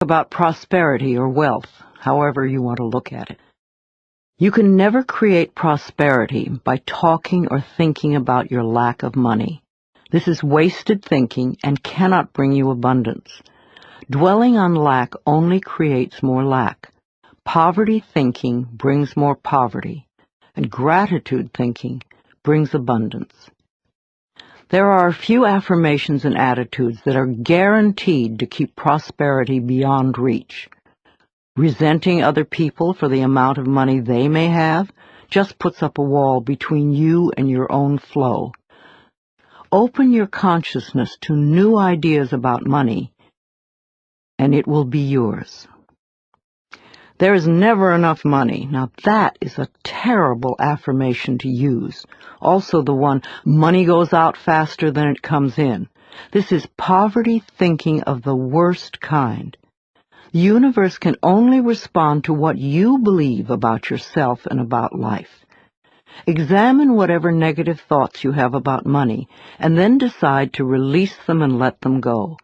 about prosperity or wealth, however you want to look at it. You can never create prosperity by talking or thinking about your lack of money. This is wasted thinking and cannot bring you abundance. Dwelling on lack only creates more lack. Poverty thinking brings more poverty, and gratitude thinking brings abundance. There are a few affirmations and attitudes that are guaranteed to keep prosperity beyond reach. Resenting other people for the amount of money they may have just puts up a wall between you and your own flow. Open your consciousness to new ideas about money, and it will be yours. There is never enough money. Now that is a terrible affirmation to use. Also the one, money goes out faster than it comes in. This is poverty thinking of the worst kind. The universe can only respond to what you believe about yourself and about life. Examine whatever negative thoughts you have about money, and then decide to release them and let them go.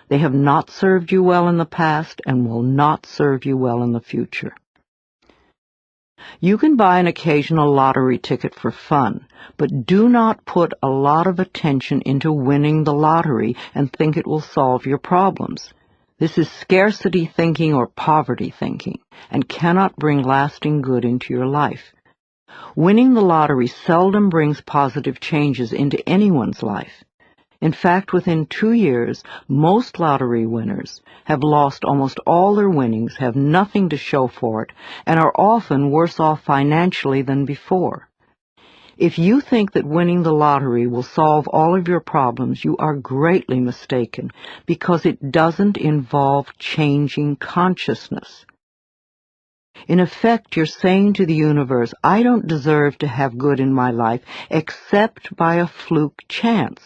They have not served you well in the past and will not serve you well in the future. You can buy an occasional lottery ticket for fun, but do not put a lot of attention into winning the lottery and think it will solve your problems. This is scarcity thinking or poverty thinking, and cannot bring lasting good into your life. Winning the lottery seldom brings positive changes into anyone's life. In fact, within 2 years, most lottery winners have lost almost all their winnings, have nothing to show for it, and are often worse off financially than before. If you think that winning the lottery will solve all of your problems, you are greatly mistaken, because it doesn't involve changing consciousness. In effect, you're saying to the universe, I don't deserve to have good in my life except by a fluke chance.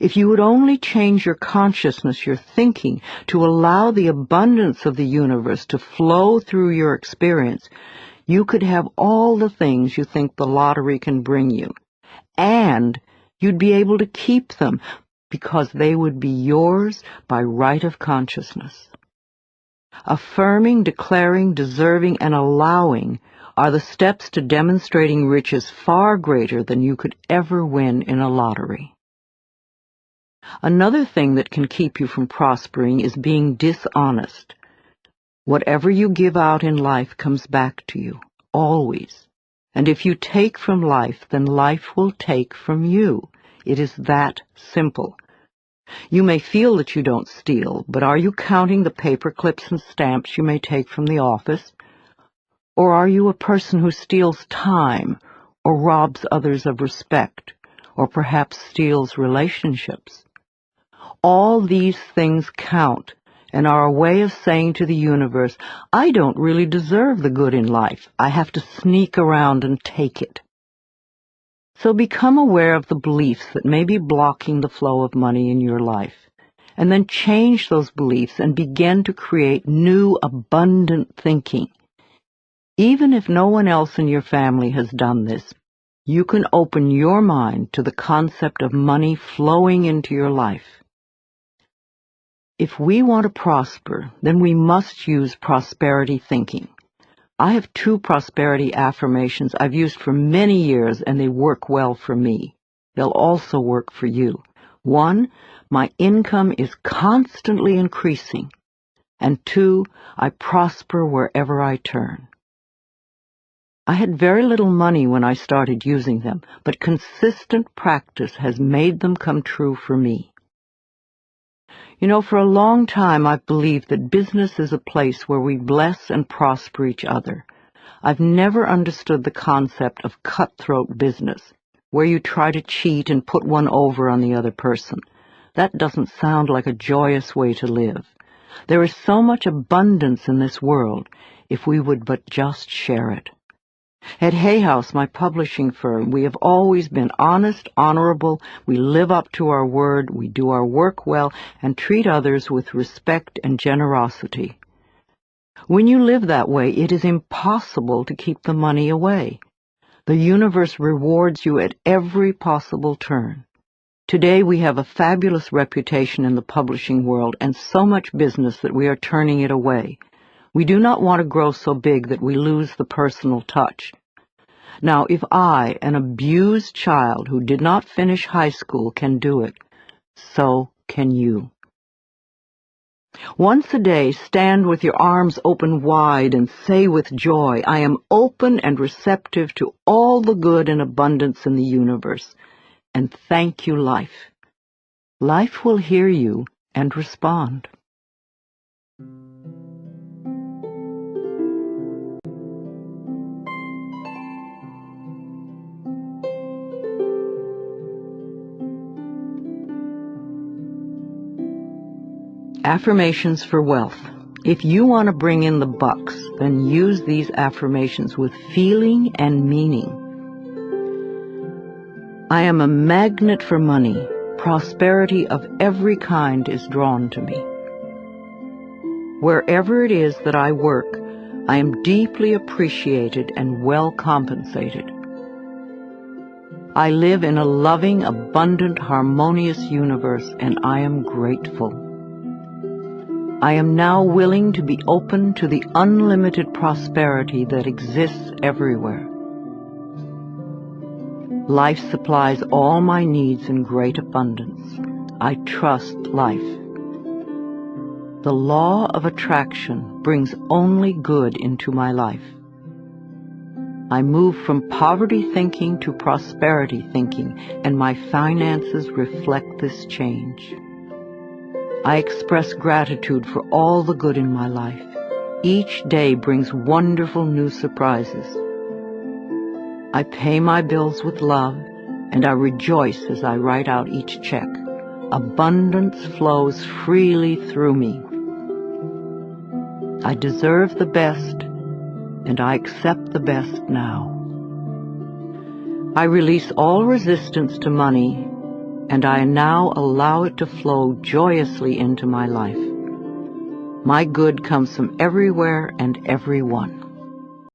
If you would only change your consciousness, your thinking, to allow the abundance of the universe to flow through your experience, you could have all the things you think the lottery can bring you. And you'd be able to keep them because they would be yours by right of consciousness. Affirming, declaring, deserving, and allowing are the steps to demonstrating riches far greater than you could ever win in a lottery. Another thing that can keep you from prospering is being dishonest. Whatever you give out in life comes back to you, always. And if you take from life, then life will take from you. It is that simple. You may feel that you don't steal, but are you counting the paper clips and stamps you may take from the office? Or are you a person who steals time, or robs others of respect, or perhaps steals relationships? All these things count and are a way of saying to the universe, I don't really deserve the good in life. I have to sneak around and take it. So become aware of the beliefs that may be blocking the flow of money in your life, and then change those beliefs and begin to create new, abundant thinking. Even if no one else in your family has done this, you can open your mind to the concept of money flowing into your life. If we want to prosper, then we must use prosperity thinking. I have 2 prosperity affirmations I've used for many years, and they work well for me. They'll also work for you. 1, my income is constantly increasing. And 2, I prosper wherever I turn. I had very little money when I started using them, but consistent practice has made them come true for me. You know, for a long time I've believed that business is a place where we bless and prosper each other. I've never understood the concept of cutthroat business, where you try to cheat and put one over on the other person. That doesn't sound like a joyous way to live. There is so much abundance in this world if we would but just share it. At Hay House, my publishing firm, we have always been honest, honorable, we live up to our word, we do our work well, and treat others with respect and generosity. When you live that way, it is impossible to keep the money away. The universe rewards you at every possible turn. Today we have a fabulous reputation in the publishing world and so much business that we are turning it away. We do not want to grow so big that we lose the personal touch. Now, if I, an abused child who did not finish high school, can do it, so can you. Once a day, stand with your arms open wide and say with joy, I am open and receptive to all the good and abundance in the universe. And thank you, life. Life will hear you and respond. Affirmations for wealth. If you want to bring in the bucks, then use these affirmations with feeling and meaning. I am a magnet for money. Prosperity of every kind is drawn to me. Wherever it is that I work, I am deeply appreciated and well compensated. I live in a loving, abundant, harmonious universe, and I am grateful. I am now willing to be open to the unlimited prosperity that exists everywhere. Life supplies all my needs in great abundance. I trust life. The law of attraction brings only good into my life. I move from poverty thinking to prosperity thinking, and my finances reflect this change. I express gratitude for all the good in my life. Each day brings wonderful new surprises. I pay my bills with love, and I rejoice as I write out each check. Abundance flows freely through me. I deserve the best, and I accept the best now. I release all resistance to money, and I now allow it to flow joyously into my life. My good comes from everywhere and everyone.